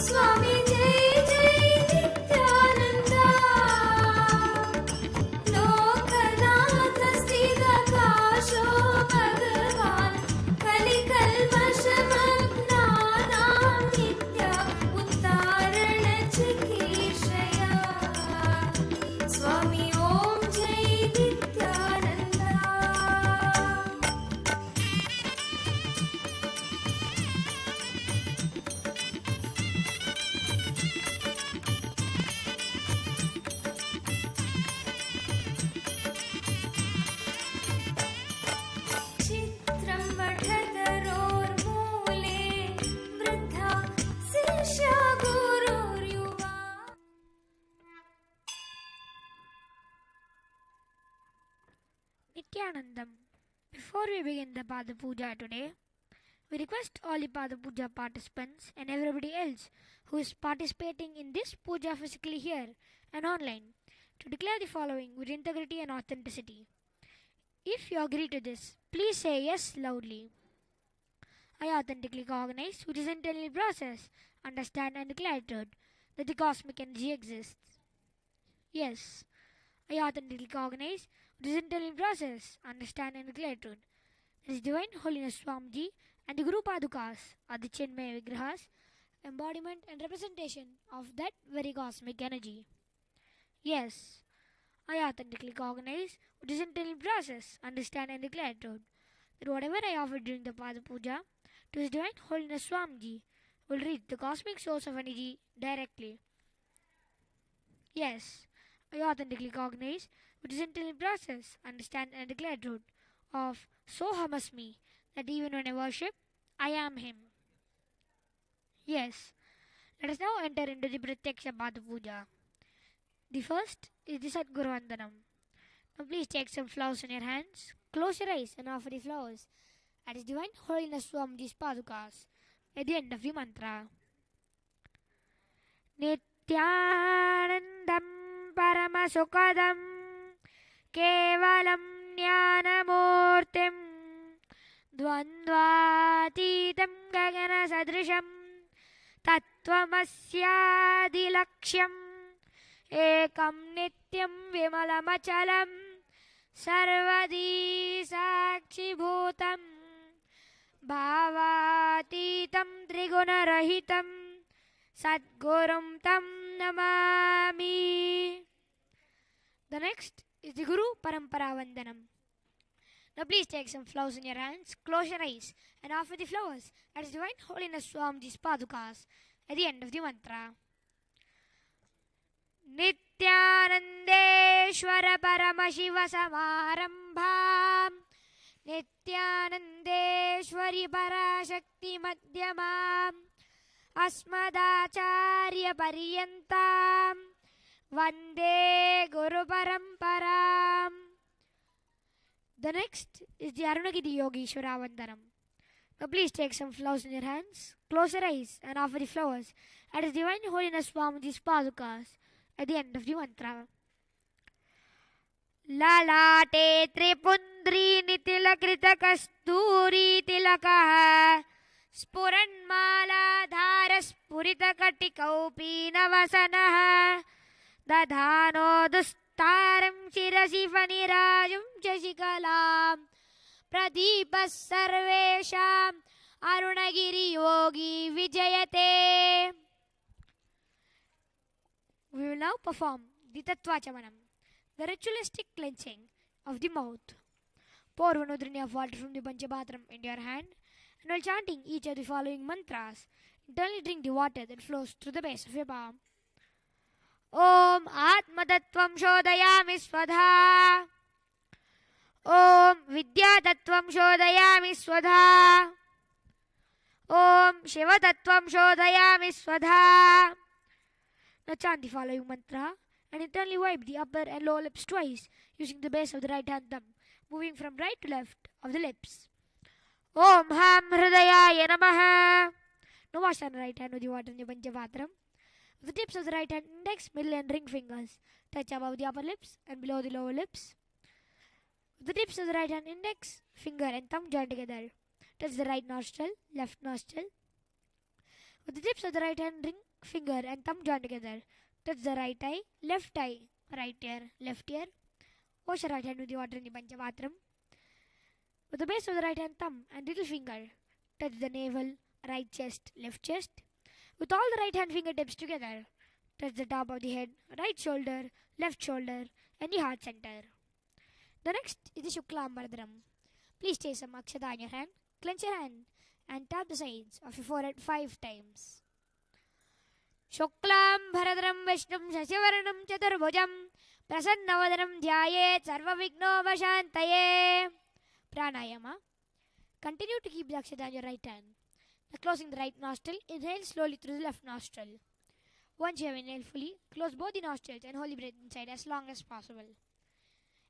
स्वामी जय जय नित्यानंदा लोकनाथ स्थिरकाशो भगवान् कलिकल्मषमग्नानां नित्या उत्तारणचिकीर्षया स्वामी ॐ जय नित्यानंदा चित्रं वठतरोर्मूले वृद्धा शिष्या गुरुर्युवा Nityanandam. Before we begin the Pada Puja today, we request all the Pada Puja participants and everybody else who is participating in this puja physically here and online to declare the following with integrity and authenticity. If you agree to this, please say yes loudly. I authentically cognize, which is internally process, understand and declare truth that the cosmic energy exists. Yes, I authentically cognize, which is internally process, understand and declare truth. That His Divine Holiness Swamiji and the Guru Padukas are the Chinmaya Vigrahas, embodiment and representation of that very cosmic energy. Yes, I authentically cognize, which is internally process, understand and declare truth. That whatever I offer during the Pada Puja to His Divine Holiness Swamiji will reach the cosmic source of energy directly. Yes, I authentically cognize, which is internally process, understand and declare truth of Sohamasmi, that even when I worship, I am Him. Yes, let us now enter into the Pratyaksha Pada Puja. The first is the Sadguru Vandanam. Now please take some flowers in your hands, close your eyes and offer the flowers at His Divine Holiness Swamiji's Padukas at the end of the mantra. Nityanandam Paramasukadam Kevalam Jnanamurtim Dvandvatitam Gagana Sadrisham Tattvamasyaadilakshyam Ekam Nityam Vimalamachalam Sarvadi Sakshibhutam Bhavatitam Trigunarahitam Sadgurum Tam Namami. The next is the Guru Parampara Vandanam. Now please take some flowers in your hands, close your eyes and offer the flowers at His Divine Holiness Swamiji's Padukas at the end of the mantra. Nityanandeshwara Paramashiva Samarambham Nityanandeshwari Parashakti Madhyamam Asmadacharya Paryantam Vande Guru Paramparam. The next is the Arunagiri Yogeshwara Vandanam. Now please take some flowers in your hands, close your eyes and offer the flowers at His Divine Holiness Swamiji's Padukas at the end of the mantra. Lalate Tripundri Nitilakrita Kasturi Tilakaha Spuranmala Dhara Spurita Katikaupi Navasanaha Dadhano Dustaram Shirasi Fanirajum Chashikalam Pradipas Sarvesham Arunagiri Yogi Vijayate. We will now perform the Tattvachamanam, the ritualistic cleansing of the mouth. Pour 1 udrini of water from the Panchabhatram into your hand, and while chanting each of the following mantras, internally drink the water that flows through the base of your palm. Om Atmatattvam Shodayami Swadha. Om Vidyatattvam Shodayami Swadha. Om Shivatattvam Shodayami Swadha. Now chant the following mantra and internally wipe the upper and lower lips twice using the base of the right hand thumb, moving from right to left of the lips. Om Ham Hridayaya Namaha. Now wash your right hand with the water in the Panchabhatram. The tips of the right hand index, middle and ring fingers touch above the upper lips and below the lower lips. The tips of the right hand index, finger and thumb join together. Touch the right nostril, left nostril. With the tips of the right hand ring finger and thumb joined together, touch the right eye, right ear, left ear. Wash the right hand with the water in the Panchavatram. With the base of the right hand thumb and little finger, touch the navel, right chest, left chest. With all the right hand fingertips together, touch the top of the head, right shoulder, left shoulder, and the heart center. The next is the Shuklam Bharadram. Please take some Akshata in your hand, clench your hand, and tap the sides of your forehead 5 times. Shuklam Bharadram Vishnum Shashivaranam Chaturbhujam Prasannavadaram Dhyayet Sarvavignovashantaye. Pranayama. Continue to keep the Akshata in your right hand. Now closing the right nostril, inhale slowly through the left nostril. Once you have inhaled fully, close both the nostrils and hold the breath inside as long as possible.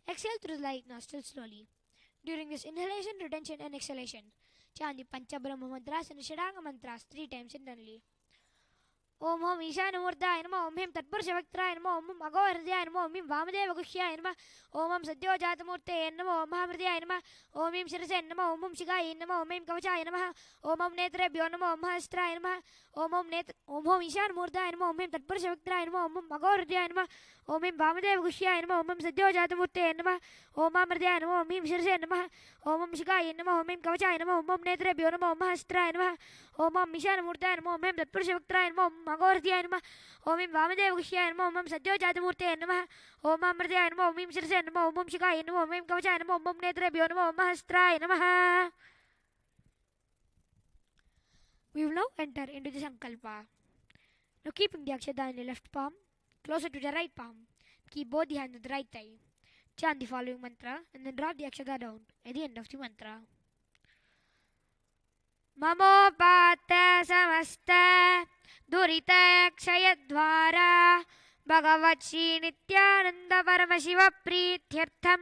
Exhale through the right nostril slowly. During this inhalation, retention and exhalation, chant the Panchabrahma mantras and Shadanga mantras 3 times internally. Om Hom Ishanamurtaya Namah, Om Him Tatpurushavakraya Namah, Om Hum Aghorhridaya Namah, Om Him Vamadeva Gushyaya Namah, Om Hum Sadyojatamurtaye Namah, Om Mahamridaya Namah, Om Him Shirase Namah, Om Hum Shikaya Namah, Om Him Kavachaya Namah, Om Hum Netrebhyo Namah, Om Hastraya Namah, Om Hom Ishanamurtaya Namah, Om Him Tatpurushavakraya Namah, Om Hum Aghorhridaya Namah, Om Him Vamadeva Gushyaya Namah, Om Hum Sadyojatamurtaye Namah, Om Mahamridaya Namah, Om Him Shirase Namah, Om Hum Shikaya Namah, Om Him Kavachaya Namah, Om Hum Netrebhyo Namah, Om Hastraya Namah, Om Hum Ishanamurtaya Namah, Om Him Tatpurushavakraya Namah, Om Hum Aghorhridaya Namah, Om Him Vamadeva Gushyaya Namah, Om Hum Sadyojatamurtaye Namah, Om Mahamridaya Namah, Om Him Shirase Namah, Om Hum Shikaya Namah, Om Him Kavachaya Namah, Om Hum Netrebhyo Namah, Om Hastraya Namah. We will now enter into the Sankalpa. Now keeping the Akshata in the left palm, closer to the right palm, keep both the hands at the right thigh. Chant the following mantra and then drop the Akshata down at the end of the mantra. Mamopata samasta durita kshayadvara Bhagavat Shri Nityananda Paramashiva Prithyatham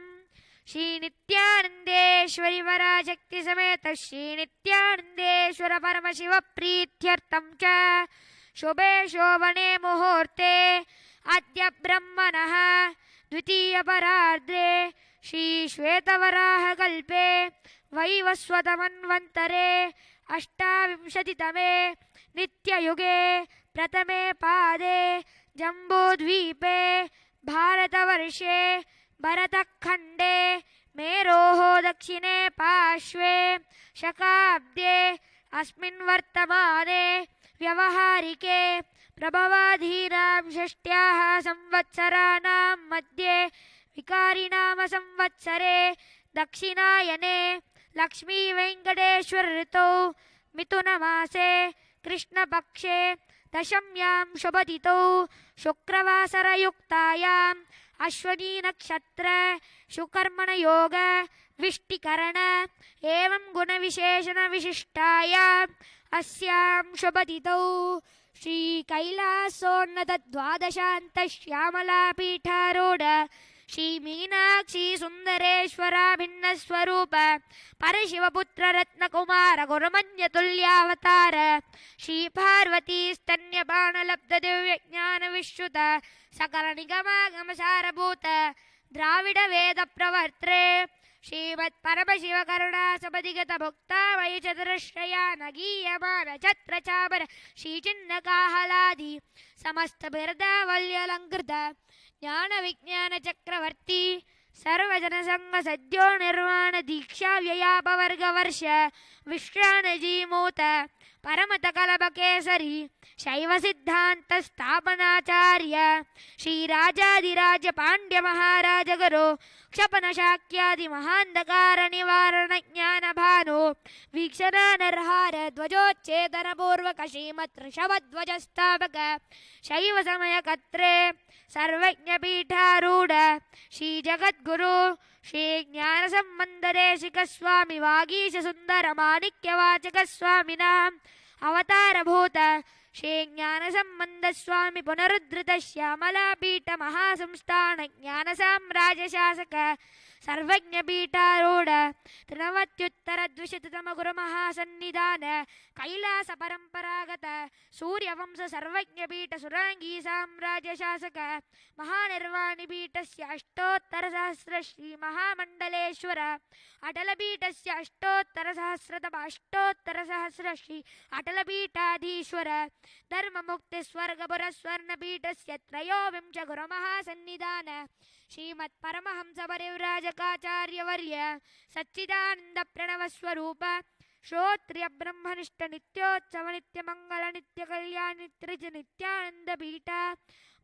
Shri Nityanandeshwari Varashakti Sameta Shri Nityanandeshwara Paramashiva Prithyatham Cha Shobhe Shobhane Muhurte Adya Brahmanah Dvitiya Parardre Shri Shvetavaraha Kalpe Vaivaswatamanvantare Ashtavimshatitame Nityayuge Pratame Pade Jambudvipe Bharatavarshe Bharatakhande Meroho Dakshine Pashve Shakabde Asmin Vartamane Vyavaharike Prabhavadhiram Shashtyaha Samvatsaranam Madhye Vikarinama Samvatsare Dakshinayane Lakshmi Venkateshwar Rito Mitunamase Krishna Pakshe Dashamyam Shobhadito Shukravasara Yuktayam Ashwani Nakshatra Shukarmana Yoga Vishtikarana Evam Guna Visheshana Vishishtayam Asyam Shobhadito Shri Kailasonnata Dvadashanta Shyamala Pitharoda Shri Meenakshi Sundareshwara Bhinnaswarupa Parashivaputra Ratna Kumara Gurumanya Tulyavatara Shri Parvati Stanyapana Labda Divya Jnana Vishruta Sakala Nigama Gamasarabhuta Dravida Veda Pravartre Shrimat Paramashiva Karuna Sabadigata Bhukta Vayachadrashraya Nagiyamana Chatra Chabara Shri Chinnakahaladi Samasta Birda Valyalankrita Jnana Vijnana Chakravarti Sarvajana Sangha Sadhyo Nirvana Diksha Vyayapa Varga Varsha Vishrana Jimota Paramata Kalaba Kesari Shaiva Siddhanta Sthapanacharya Shri Rajadiraja Pandya Maharaja Guru Kshapana Shakyadi Mahandakara Nivarana Jnana Bhanu Vikshana Narhara Dvajochedana Purvaka Shrimat Rishabhadvaja Sthapaka Shaiva Samaya Katre Sarvajna Pitharuda Shri Jagat Guru Shri Jnana Sambandha Deshika Swami Vagisha Sundara Manikya Vachaka Swamina Avatara Bhuta Shri ಜ್ಞಾನಸಂಬಂಧ ಸ್ವಾಮಿ ಪುನರುದ್ಧೃತ ಶ್ಯಾಮಲಾಪೀಠ ಮಹಾಸಂಸ್ಥಾನ ಜ್ಞಾನ ಸಾಮ್ರಾಜ್ಯ ಶಾಸಕ ಸರ್ವಜ್ಞ ಪೀಠಾರೂಢ ತ್ರಿನವತ್ಯುತ್ತರ ದ್ವಿಶತತಮ ಗುರು ಮಹಾಸನ್ನಿಧಾನ ಕೈಲಾಸ ಪರಂಪರಾಗತ ಸೂರ್ಯವಂಶ ಸರ್ವಜ್ಞ ಪೀಠ ಸುರಾಂಗಿ ಸಾಮ್ರಾಜ್ಯ ಶಾಸಕ ಮಹಾನಿರ್ವಾಣಿ ಪೀಠಸ್ಯ ಅಷ್ಟೋತ್ತರ ಸಹಸ್ರ ಶ್ರೀ ಮಹಾಮಂಡಲೇಶ್ವರ ಅಟಲಪೀಠಸ್ಯ ಅಷ್ಟೋತ್ತರ ಸಹಸ್ರ ಶ್ರೀ ಅಟಲಪೀಠಾಧೀಶ್ವರ ಧರ್ಮಮುಕ್ತಿ ಸ್ವರ್ಗಪುರ ಸ್ವರ್ಣಪೀಠಸ್ಯ ತ್ರಯೋವಿಂಶ ಗುರು ಮಹಾಸನ್ನಿಧಾನ ಶ್ರೀಮತ್ ಪರಮಹಂಸ ಪರಿವ್ರಾಜಕಾಚಾರ್ಯವರ್ಯ ಸಚ್ಚಿದಾನಂದ ಪ್ರಣವ ಸ್ವರೂಪ ಶ್ರೋತ್ರಿಯ ಬ್ರಹ್ಮನಿಷ್ಠ ನಿತ್ಯೋತ್ಸವ ನಿತ್ಯ ಮಂಗಲ ನಿತ್ಯ ಕಲ್ಯಾಣ ನಿತ್ಯಜ ನಿತ್ಯಾನಂದ ಪೀಠ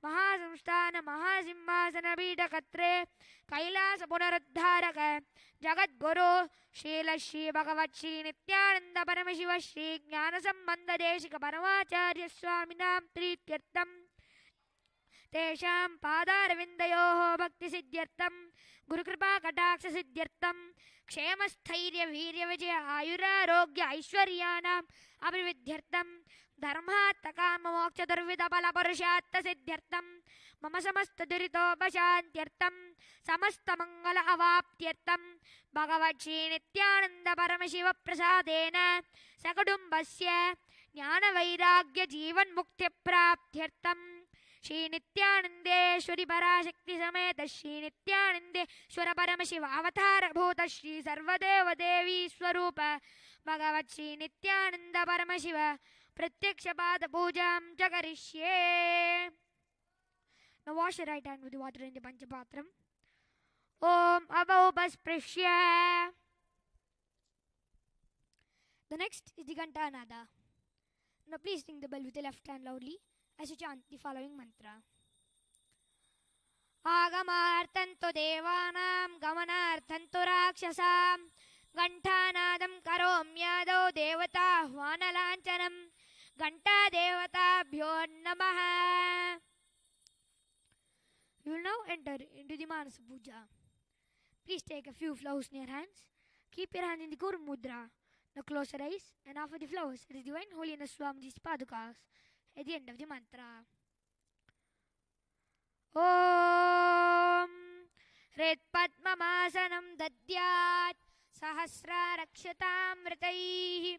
ಮಹಾಸಂಸ್ಥಾನ ಮಹಾಸಿಂಹಾಸನ ಪೀಠ ಕತ್ರೆ ಕೈಲಾಸ ಪುನರುದ್ಧಾರಕ ಜಗದ್ಗುರು ಶೀಲ ಶ್ರೀ ಭಗವತ್ ಶ್ರೀ ನಿತ್ಯಾನಂದ ಪರಮಶಿವ ಶ್ರೀ ಜ್ಞಾನ ಸಂಬಂಧ ದೇಶಿಕ ಪರಮಾಚಾರ್ಯ ಸ್ವಾಮಿನಾಂ ಪ್ರೀತ್ಯರ್ಥಂ ತೇಷಾಂ ಪಾದಾರವಿಂದಯೋಃ ಭಕ್ತಿ ಸಿದ್ಧ್ಯರ್ಥಂ ಗುರುಕೃಪಾ ಕಟಾಕ್ಷ ಸಿದ್ಧ್ಯರ್ಥಂ ಕ್ಷೇಮಸ್ಥೈರ್ಯ ವೀರ್ಯ ವಿಜಯ ಆಯುರಾರೋಗ್ಯ ಐಶ್ವರ್ಯಾನಾಂ ಅಭಿವೃದ್ಧ್ಯರ್ಥಂ ಧರ್ಮಾರ್ಥ ಕಾಮ ಮೋಕ್ಷ ದುರ್ವಿಧ ಫಲ ಪುರುಷಾರ್ಥ ಸಿದ್ಧ್ಯರ್ಥಂ ಮಮ ಸಮಸ್ತ ದುರಿತೋಪಶಾಂತ್ಯರ್ಥಂ ಸಮಸ್ತ ಮಂಗಲ ಅವಾಪ್ತ್ಯರ್ಥಂ ಭಗವತ್ ಶ್ರೀ ನಿತ್ಯಾನಂದ ಪರಮಶಿವ ಪ್ರಸಾದೇನ ಸಕುಟುಂಬಸ್ಯ ಜ್ಞಾನ ವೈರಾಗ್ಯ ಜೀವನ್ ಮುಕ್ತಿ ಪ್ರಾಪ್ತ್ಯರ್ಥಂ ಶ್ರೀ ನಿತ್ಯಾನಂದೇಶ್ವರಿ ಪರಾಶಕ್ತಿ ಸಮೇತ ಶ್ರೀ ನಿತ್ಯಾನಂದೇಶ್ವರ ಪರಮಶಿವ ಅವತಾರಭೂತ ಶ್ರೀ ಸರ್ವದೇವ ದೇವಿ ಸ್ವರೂಪ ಭಗವತ್ ಶ್ರೀ ನಿತ್ಯಾನಂದ ಪರಮಶಿವ ಪ್ರತ್ಯಕ್ಷ ಪಾದ ಪೂಜಾಂ ಚ ಕರಿಷ್ಯೇ. Now wash your right hand with the water in the Panchapatram. Om Abhaupasprisya. The next is the Ghantanada. Now please ring the bell with the left hand loudly as you chant the following mantra. Agamarthantu devanam gamanarthantu rakshasam Ghantanadam karomyadau devata hvanalanchanam Ghanta devatabhyo namaha. You will now enter into the Manasa Puja. Please take a few flowers in your hands. Keep your hand in the Guru Mudra. Now close your eyes and offer the flowers at His Divine Holiness Swamiji's Padukas at the end of the mantra. Om Hrit Padmamasanam Dadyat Sahasra Rakshatamritaihi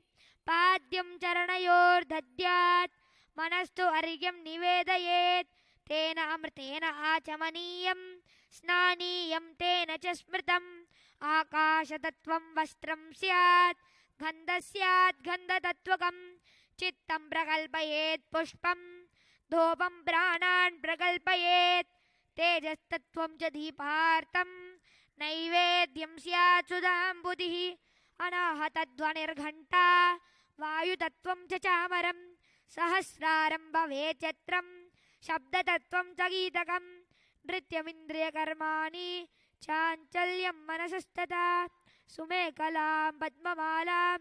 Padyam Charanayor Dadyat Manastu Argyam Nivedayet Tena Amritena Achamaniyam Snaniyam Tena Chasmritam Akashatattvam Vastram Syat Gandhasyat Gandhatatvakam Chittam Prakalpayet Pushpam Dhopam Pranan Prakalpayet Tejastattvam Cha Deepartam Naivedyam Syat Sudam Buddhihi Anahatadvanirghanta Vayutattvam Cha Chamaram Sahasraram Bhavechatram Shabdatattvam Cha Geetakam Nrityamindriyakarmani Chanchalyam Manasastata Sumekalam Padmamalam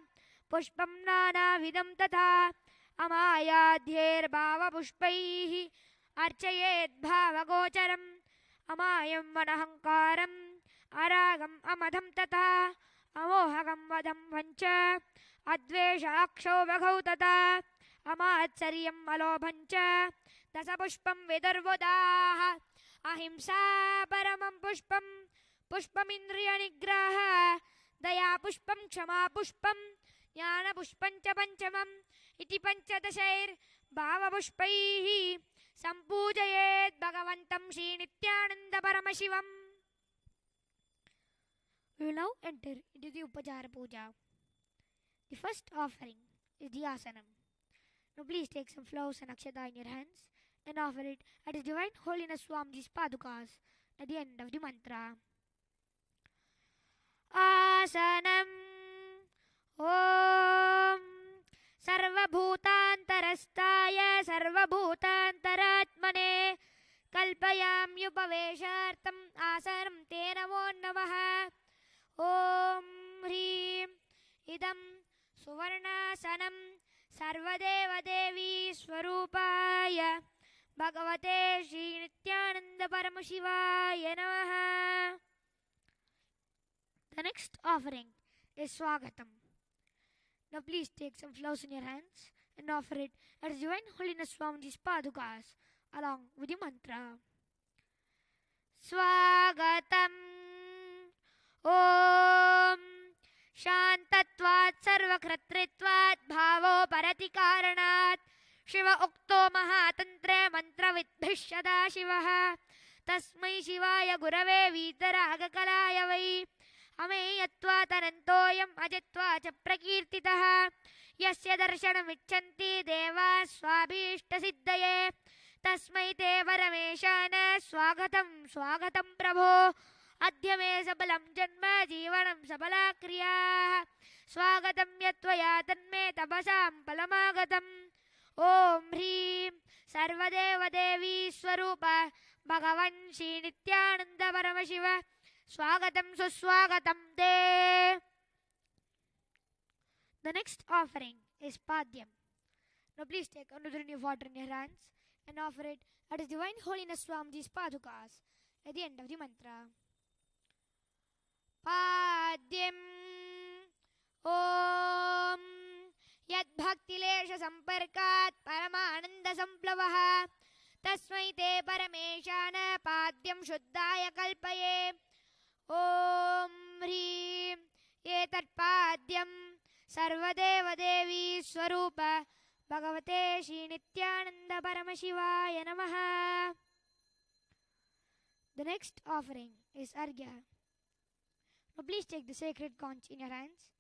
Pushpam Nanavidam Tata Amayadhyir Bhava Pushpaihi Archayet Bhava Gocharam Amayam Manahankaram Aragam Amadham Tata Amohagam Vadam Vancha Advesha Akshobhaghau Tata Amatsaryam Alobhancha Dasapushpam Vidurvodaha Ahimsa Paramam Pushpam Pushpamindriya Nigraha Daya Pushpam Kshama Pushpam Jnana Pushpam Cha Panchamam Iti Panchadashair Bhava Pushpaihi Sampujayet Bhagavantam Shri Nityananda Paramashivam. We will now enter into the Upachara Puja. The first offering is the Asanam. Now please take some flowers and akshata in your hands and offer it at His Divine Holiness Swamiji's Padukas at the end of the mantra. Asanam Om Sarvabhutantarastaya Sarvabhutantaratmane Kalpayam Yupaveshartam Asanam Te Namo Namaha. Om Hrim Idam Suvarnasanam Sarvadeva Devi Swarupaya Bhagavate Shri Nityananda Paramashivaya Namaha. The next offering is Swagatam. Now please take some flowers in your hands and offer it at His Divine Holiness Swamiji's Padukas along with the mantra. Swagatam Om Shantatvat Sarvakratritvat Bhavo Paratikaranaat Shiva Ukto Mahatantre Mantravidbhishada Shivaha Tasmai Shivaya Gurave Vitaragakalaya Vai Ameyatva Tanantoyam Ajatva Chaprakirtitaha Yasya Darshanamichanti Deva Swabhishta Siddhaye Tasmai Te Parameshana Swagatam Swagatam Prabho Adya me sabalam janma jivanam sabala kriya Swagatam yatvaya tanme tapasam palamagatam Om Hrim Sarvadeva Devi Swarupa Bhagavan Shri Nityananda Paramashiva Swagatam Suswagatam Te. The next offering is Padyam. Now please take another drink of water in your hands and offer it at His Divine Holiness Swamiji's Padukas at the end of the mantra. Padyam Om Yad Bhaktilesha Samparkat Paramananda Samplavaha Tasmai Te Parameshana Padyam Shuddhaya Kalpaye Om Hrim Etat Padyam Sarvadeva Devi Swarupa Bhagavate Shri Nityananda Paramashivaya Namaha. The next offering is Arghya. Now please take the sacred conch in your hands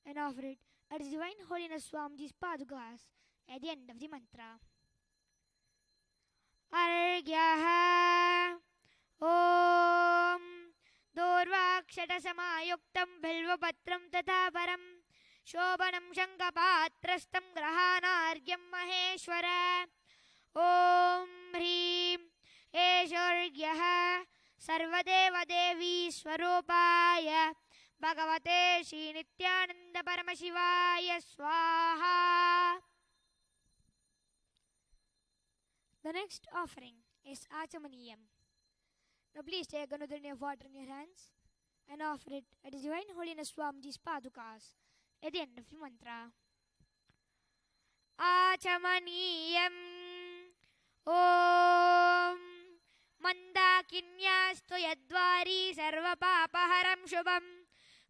and offer it at His Divine Holiness Swamiji's Padukas at the end of the mantra. Arghyaha Om Durvakshata Samayuktam Bilvapatram Tathaparam Shobhanam Shankapatrastam Grahanargyam Maheshwara Om Hrim Eshwargyaha Sarvadeva Devi Swarupaya Bhagavate Shri Nityananda Paramashivaya Swaha. The next offering is Achamaniyam. Now please take another drink of water in your hands and offer it at His Divine Holiness Swamiji's Padukas at the end of the mantra. Achamaniyam Om Mandakinyastu Yadvari Sarvapapaharam Shubham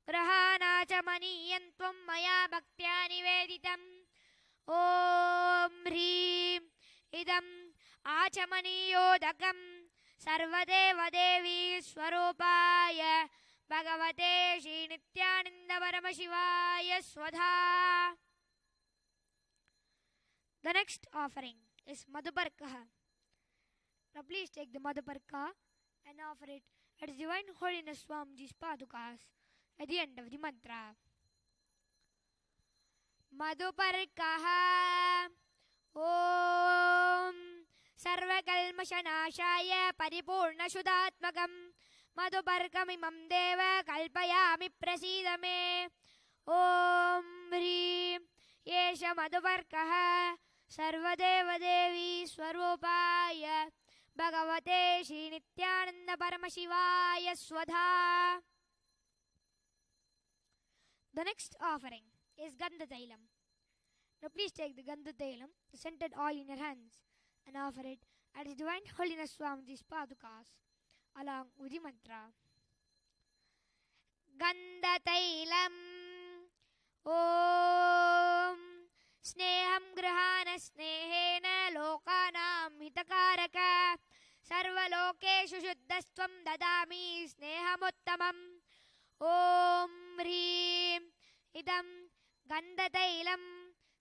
Grahanachamaniyantvam Maya Bhaktya Niveditam Om Hrim Idam Achamaniyodakam Sarvadeva Devi Swarupaya Bhagavate Shri Nityananda Paramashivaya Swadha. The next offering is Madhuparkaha. Now please take the Madhuparka and offer it at His Divine Holiness Swamiji's Padukas at the end of the mantra. Madhuparkaha Om Sarvakalmashanashaya Paripurna Shuddhatmakam Madhuparkamimam Deva Kalpayami Prasidame Om Hrim Yesha Madhuparkaha Sarvadeva Devi Swarupaya Bhagavate Shri Nityananda Paramashivaya Swadha. The next offering is Gandhatailam. Now please take the Gandhatailam, the scented oil in your hands, and offer it at His Divine Holiness Swamiji's Padukas along with the mantra. Gandhatailam Om Sneham Grahana Snehena Lokanam Hitakaraka Sarvalokeshu Shuddhastvam Dadami Snehamuttamam Om Hrim Idam Gandhatailam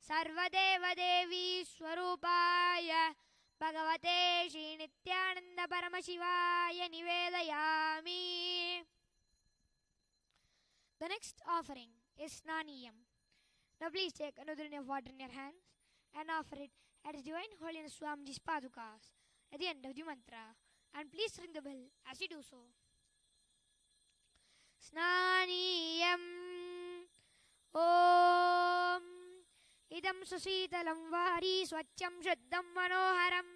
Sarvadeva Devi Swarupaya Bhagavate Shri Nityananda Paramashivaya Nivedayami. The next offering is Snaniyam. Now please take another drink of water in your hands and offer it at His Divine Holiness Swamiji's Padukas at the end of the mantra. And please ring the bell as you do so. Snaniyam Om Idam Susitalam Vari Swacham Shuddham Manoharam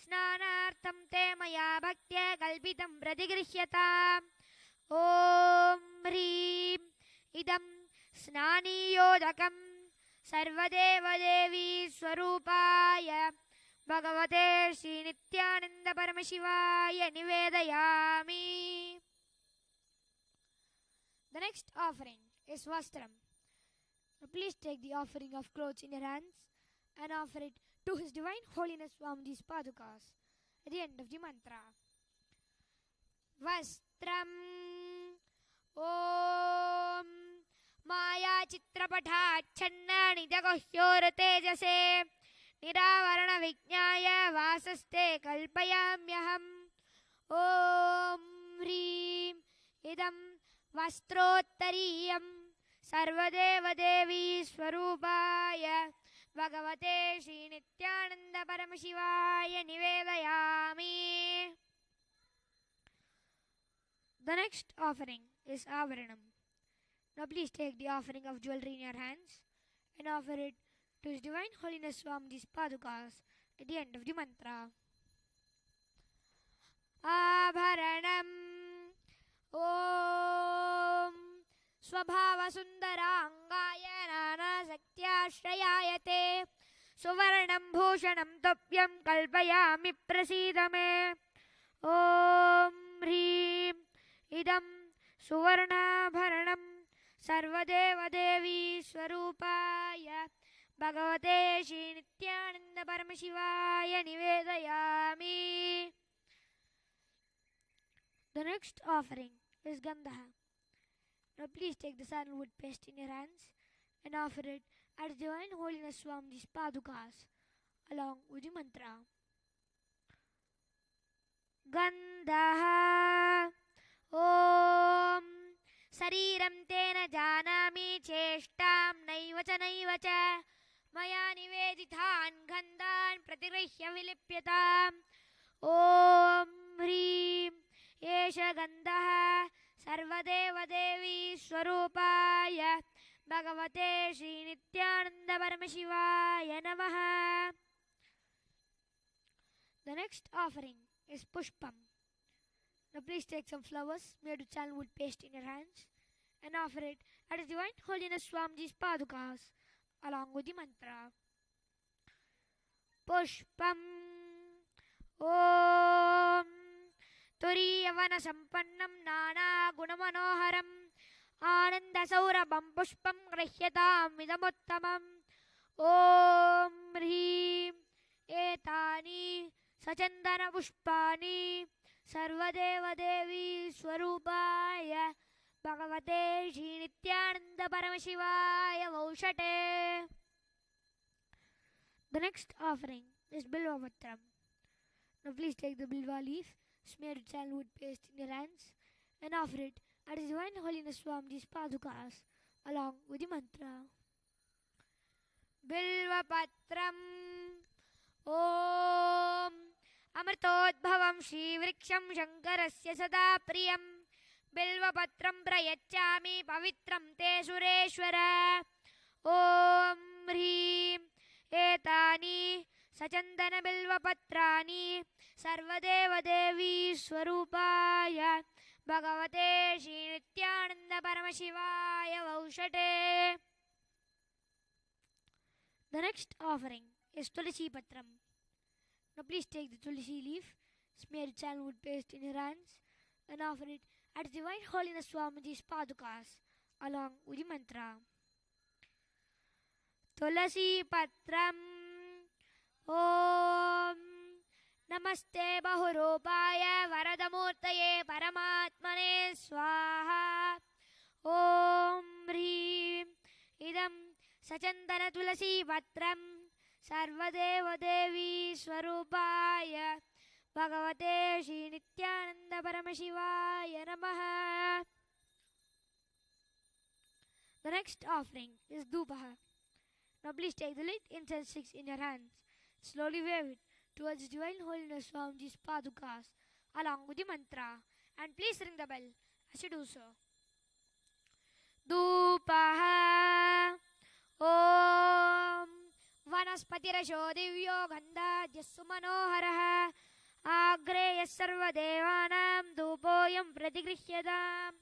Snanartham Te Maya Bhaktya Kalpitam Pratigrihyata Om Hrim Idam Snaniyodakam सर्वदेवदेवी स्वरूपाय भगवते श्रीनित्यानन्दपरमशिवाय निवेदयामि. The next offering is Vastram. Now please take the offering of clothes in your hands and offer it to His Divine Holiness Swamiji's Padukas at the end of the mantra. Vastram Om Maya Chitrapatachanna Nidagahyor Tejase Niravarana Vijnaya Vasaste Kalpayamyaham. Om Hrim Idam Vastrottariyam Sarvadevadevi Swarupaya Bhagavate Shri Nityananda Paramashivaya Nivedayami. The next offering is Avaranam. Now please take the offering of jewelry in your hands and offer it to His Divine Holiness Swamiji's Padukas at the end of the mantra. Abharanam Om Swabhavasundaraangaya Nanasaktyaashrayayate Suvarnam Bhushanam Topyam Kalpayami Prasidame. Om Hrim Idam Suvarnabharanam Sarvadevadevi Swarupaya Bhagavate Shri Nityananda Paramashivaya Nivedayami. The next offering is Gandha. Now please take the sandalwood paste in your hands and offer it at His Divine Holiness Swamiji's Padukas along with the mantra. Gandha Om Sariram Tena Janami Cheshtam Naiva Cha Maya Nivedithan Gandhan Pratirihya Vilipyatam. Om Hrim Esha Gandha Sarvadevadevi Swarupaya Bhagavate Shri Nityananda Paramashivaya Namaha. The next offering is Pushpam. Now please take some flowers made with sandalwood paste in your hands and offer it at His Divine Holiness Swamiji's Padukas along with the mantra. Pushpam Om Turiyavana Sampannam Nana Gunamanoharam Ananda Saurabam Pushpam Grahyatam Idamuttamam. Om Hrim Etani Sachandana Pushpani Sarvadevadevi Swarupaya Bhagavate Shri Nityananda Paramashivaya Vaushate. The next offering is Bilvavatram. Now please take the Bilva leaf smeared with sandalwood paste in your hands and offer it at His Divine Holiness Swamiji's Padukas along with the mantra. Bilvapatram Om Amartodbhavam Shri Vriksham Shankarasya Sada Priyam Bilvapatram Prayachami Pavitram Te Sureshwara. Om Hrim Etani Sachandana Bilvapatrani Sarvadevadevi Swarupaya Bhagavate Shri Nityananda Paramashivaya Vaushate. The next offering is Tulasi Patram. Now please take the Tulasi leaf, smear it sandalwood paste in your hands and offer it at His Divine Holiness Swamiji's Padukas along with the mantra. Tulasi Patram Om Namaste Bahurupaya Varadamurtaye Paramatmane Swaha. Om Hrim Idam Sachandana Tulasi Patram Sarvadevadevi Swarupaya Bhagavate Shri Nityananda Paramashivaya Namaha. The next offering is Dhupaha. Now please take the lit incense sticks in your hands. Slowly wave it towards His Divine Holiness Swamiji's Padukas along with the mantra and please ring the bell as you do so. Dhupaha Om Vanaspatirasho Divyo Gandha Jassu Manoharaha Agre Yassarva Devanam Dhupoyam Pratigrihyadam.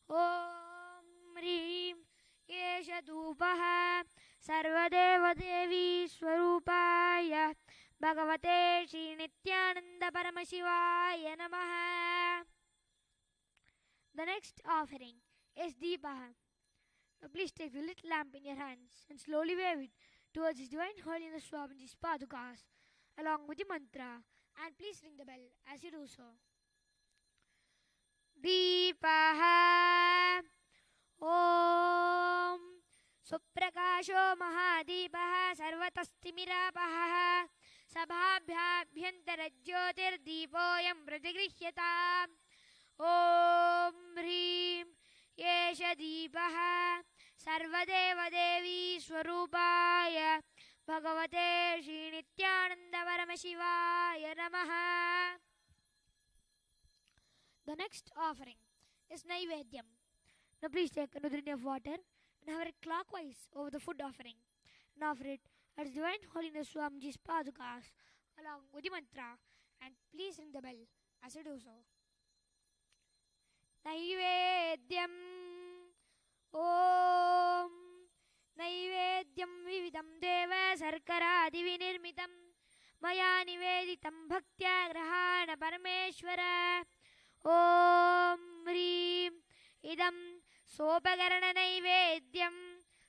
Om Hrim Yesha Dhupaha सर्वदेवदेवी स्वरूपाय भगवते श्रीनित्यानंद परमशिवाय नमः. The next offering is Deepaha. Now please take the little lamp in your hands and slowly wave it towards His Divine Holiness Swamiji's Padukas along with the mantra, and please ring the bell as you do so. Deepaha Om Suprakasho Mahadipah Sarvatastimirapah Sabhabhyabhyantarajyotirdeepoyam Pratigrihyata. Om Hrim Yesha Deepaha Sarvadevadevi Swarupaya Bhagavate Shri Nityananda Paramashivaya Namaha. The next offering is Naivedyam. Now please take another drink of water and hover it clockwise over the food offering and offer it at His Divine Holiness Swamiji's Padukas along with the mantra, and please ring the bell as you do so. Naivedyam Om Naivedyam Vividam Deva Sarkaradi Vinirmitam Maya Niveditam Bhaktya Grahana Parameshwara. Om Hrim Idam Sopagarana Naivedyam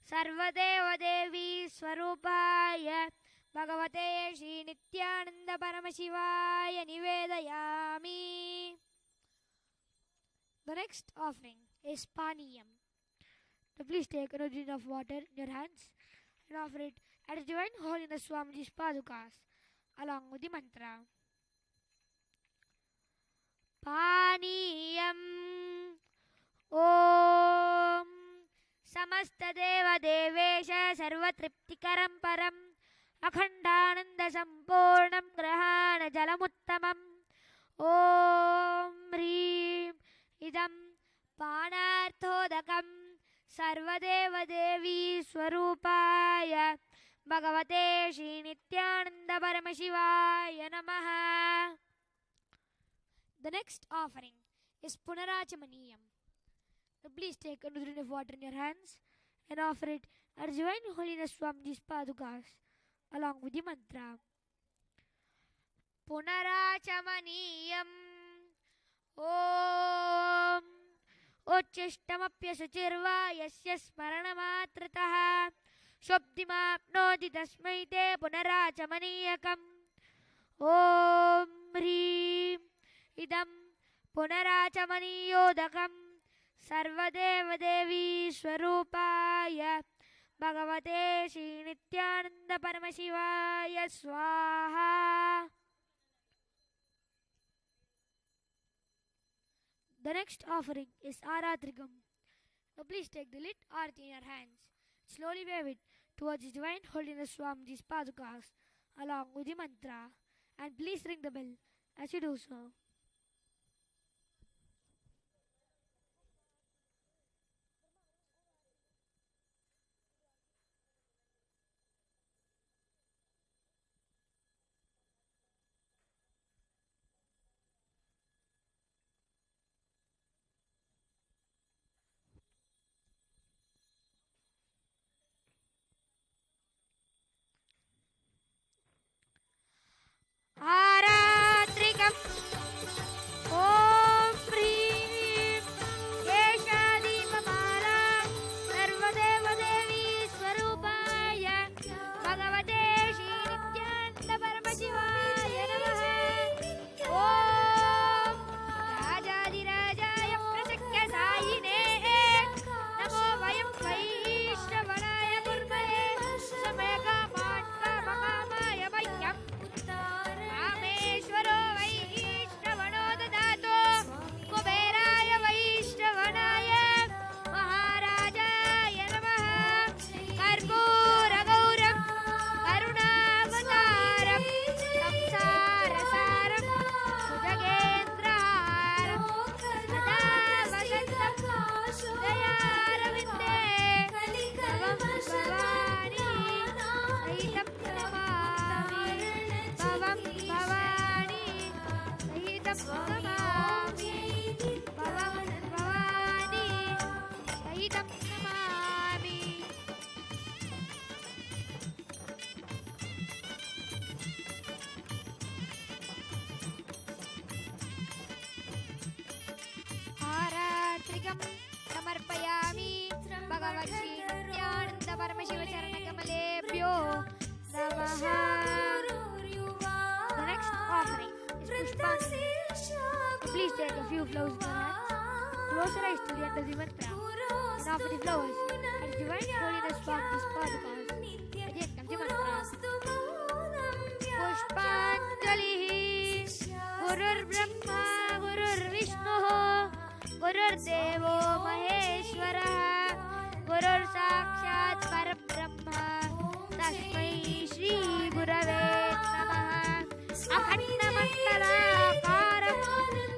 Sarvadeva Devi Swarupaya Bhagavate Shri Nityananda Paramashivaya Nivedayami. The next offering is Paniyam. Now please take another drink of water in your hands and offer it at His Divine Holiness Swamiji's Padukas along with the mantra. Paniyam Om Samastadeva Devesha Sarvatriptikaram Param Akhandananda Sampurnam Grahana Jalamuttamam. Om Hrim Idam Panarthodakam Sarvadeva Devi Swarupaya Bhagavate Shri Nityananda Paramashivaya Namaha. The next offering is Punarachamaniyam. Now please take another drink of water in your hands and offer it at His Divine Holiness Swamiji's Padukas along with the mantra. Punarachamaniyam Om Uchishtamapyasuchirva Yasya Smaranamatrataha Shobdimapnoti Tasmai Te Punarachamaniyakam. Om Hrim Idam Punarachamaniyodakam Sarvadeva Devi Swarupaya Bhagavate Shri Nityananda Paramashivaya Swaha. The next offering is Aratrigam. Now please take the lit arati in your hands. Slowly wave it towards His Divine Holiness Swamiji's Padukas along with the mantra, and please ring the bell as you do so. Aratrigam responding. Please take a few flowers in your hands. Close your eyes to the end of the mantra. And offer the flowers as divine holiness from this podcast. Again, come to mantra. Pushpanjalihi Gurur Brahma Gurur Vishnu Gurur Devo Maheshwara Gurur Sakshat Parabrahma Tasmai Shri Gurave Namaha Akhanda Mangalakaram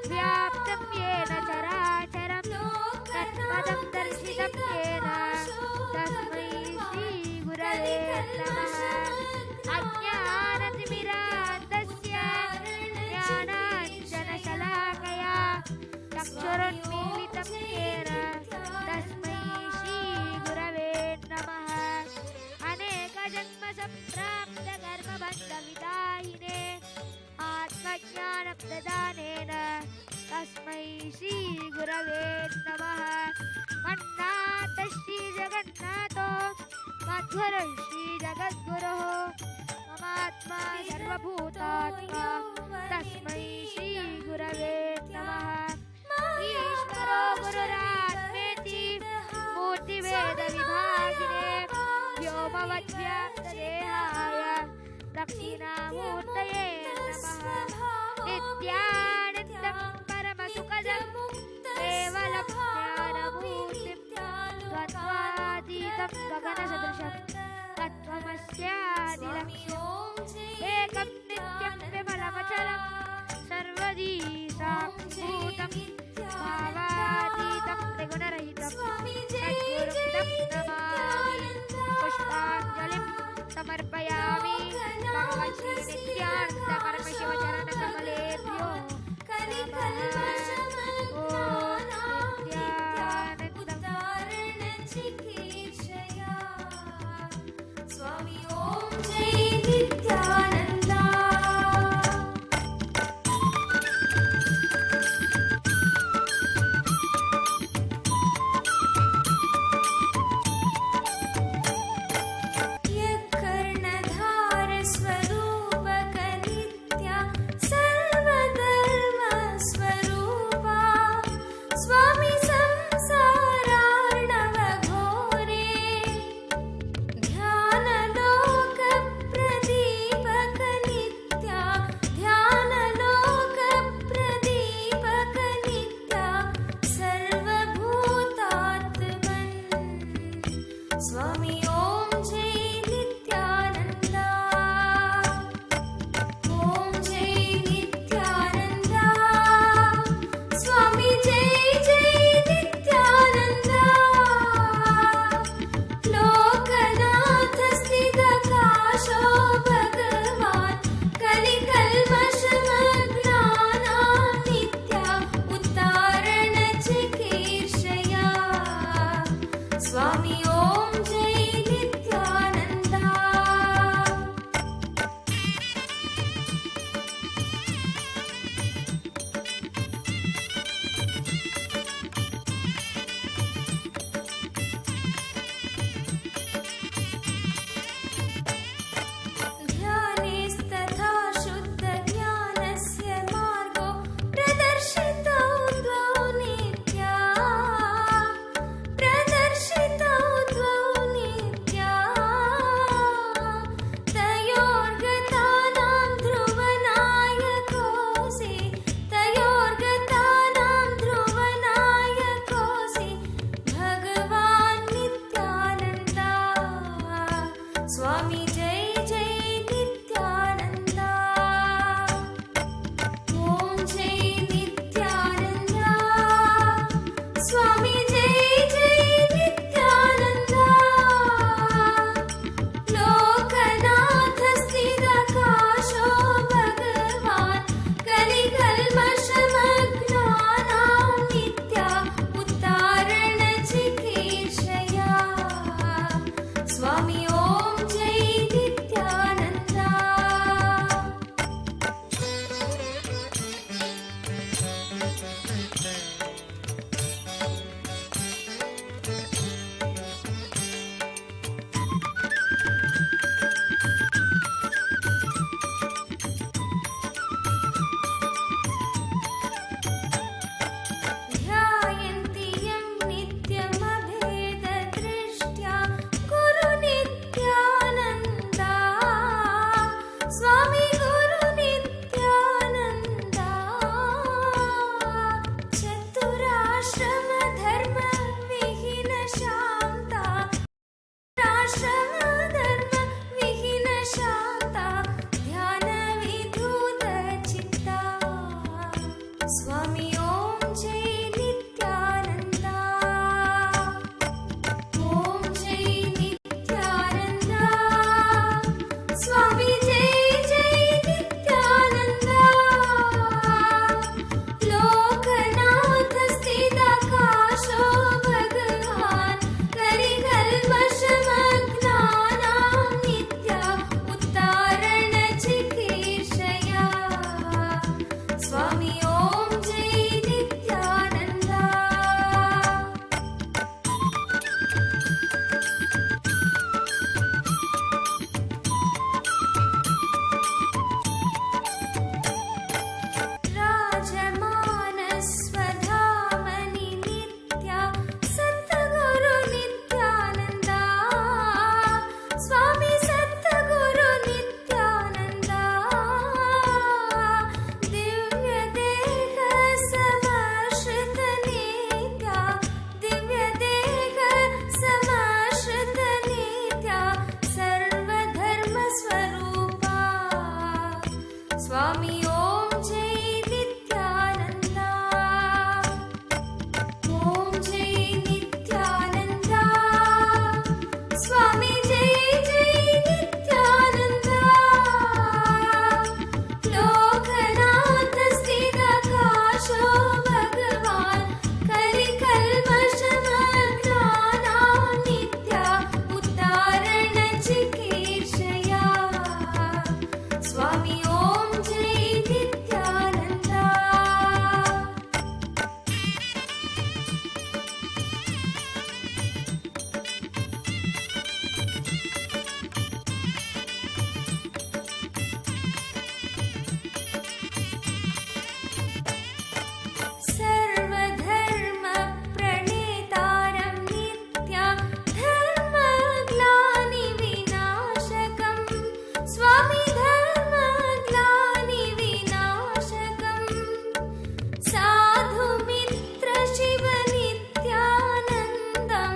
Vyaptam Yena Characharam Tatpadam Darshitam Yena Tasmai Shri Gurave Namaha Ajnanatimirandasya Jnananjana Shalakaya Chakshurunmilitam Yena Tasmai Shri Gurave Namaha Aneka Janma Samprapta Karma Bandha Vidahine Atmajnanam Dadanena Tasmai Shri Gurave Namaha Mannata Shri Jagannatho Madhura Shri Jagadguruho Mamatma Sarvabhutatma Tasmai Shri Gurave Namaha Ishvaro Gururatmeti Murti Veda Vibhagine Vyomavadvyapta Dehaya Dakshinamurtaye Namaha Nityanandam Paramasukadam Kevalam Jnanamurtim Tattvaditam Gaganasadrisham Tattvamasyadilaksham Ekam Nityam Vimalamachalam Sarvadi Sakshibhutam Bhavaditam Trigunarahitam Sadgurum Tam Namami Pushpanjalim Samarpayami Bhagavan Shri Nityananda Paramashiva Charana Kamalebhyo Namaha Om Nityanandam Swami Om स्वामी ओम जय नित्यानंद ओम जय नित्यानंद स्वामी जय जय नित्यानंद लोकनाथ स्थित काशो भगवान कलिकल्मषमग्नाना नित्या उद्धारण चिकीर्षया स्वामी ओम जय नित्यानंद सर्वधर्म प्रणेतारं नित्या धर्मग्लानि विनाशकं स्वामी धर्मग्लानि विनाशकं साधु मित्र शिव नित्यानन्दं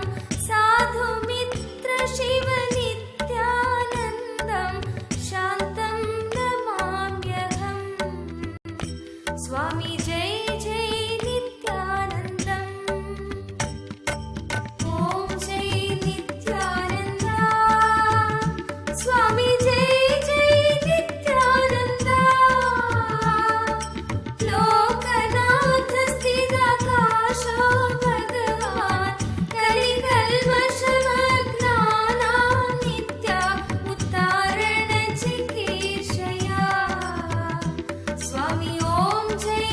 साधु मित्र शिव नित्यानन्दं शान्तं नमाम्यहम् स्वामी जय जय नित्यानन्दम् ॐ जय नित्यानन्द स्वामी जय जय नित्यानन्द लोकनाथ स्थित काशो भगवान कलिकल्मषमग्नाना नित्या उद्धारण चिकीर्षया स्वामी ओम जय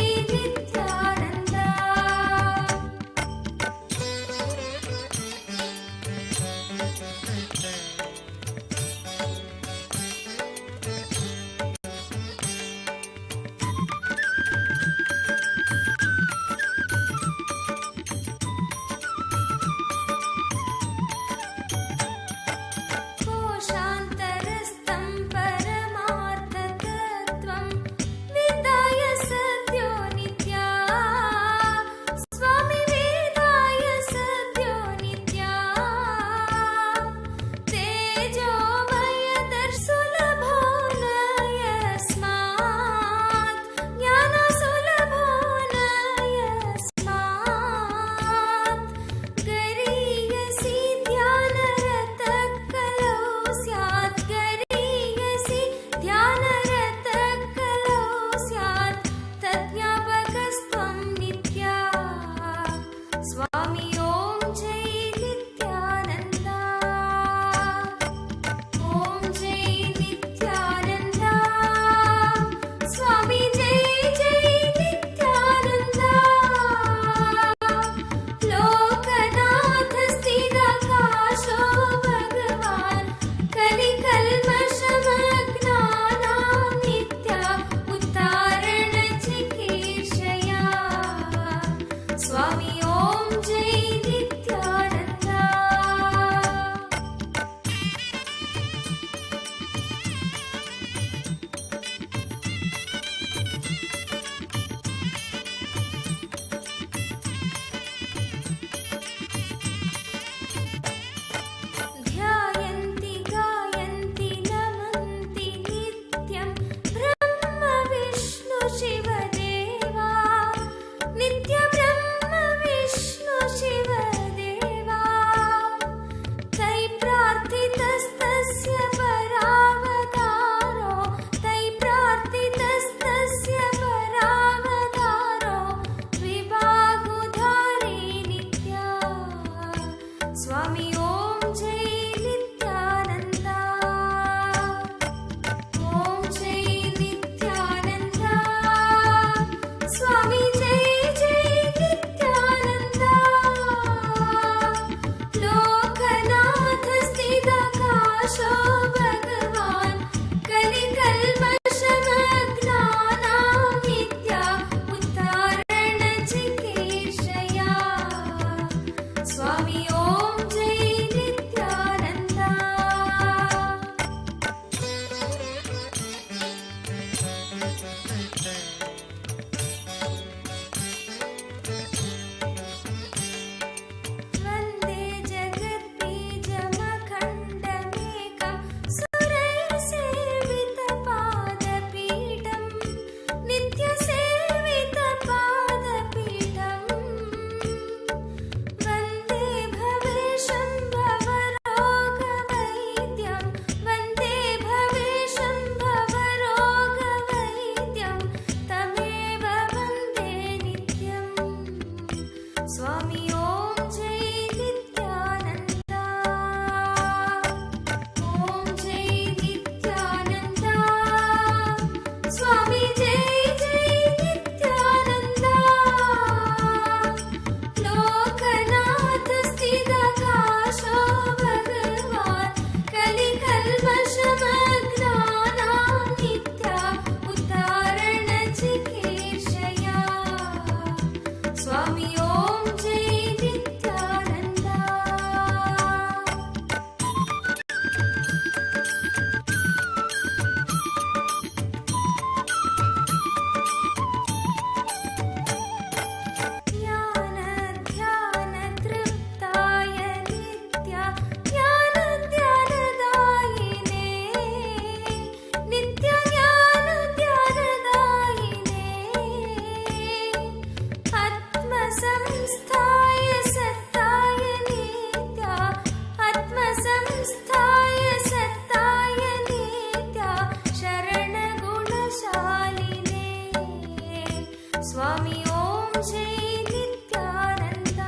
स्वामी ओम जय नित्यानंद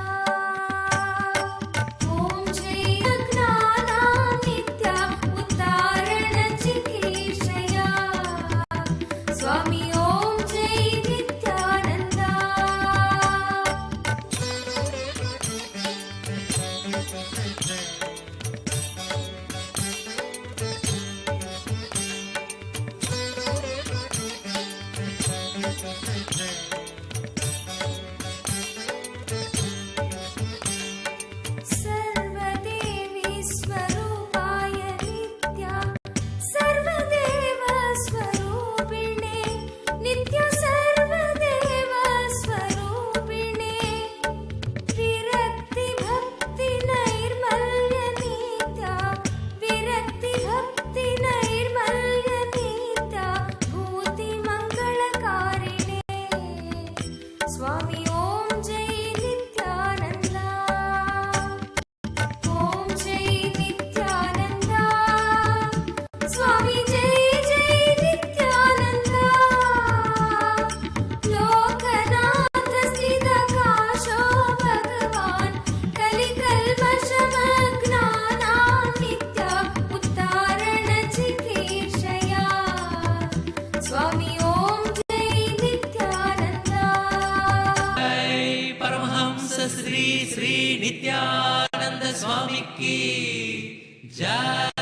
ओम जय अज्ञानानित्य उद्धारण चिकीर्षया स्वामी ओम जय नित्यानंद सर्वदेवी स्वरूपाय नित्या सर्वदेव स्वरूपिणे नित्य सर्वदेव स्वरूपिणे विरक्ति भक्ति नैर्मल्य नित्या विरक्ति भक्ति नैर्मल्य नित्या भूति मंगलकारिणे स्वामी ओम जय नित्यानंद ओम जय नित्यानंद स्वामी जय जय नित्यानंद लोकनाथ स्थितकाशो भगवान् कलिकल्मषमग्नानानित्य उद्धारण चिकीर्षया स्वामी ओम जय नित्यानंद जय परमहंस श्री श्री नित्यानंद स्वामी की जय।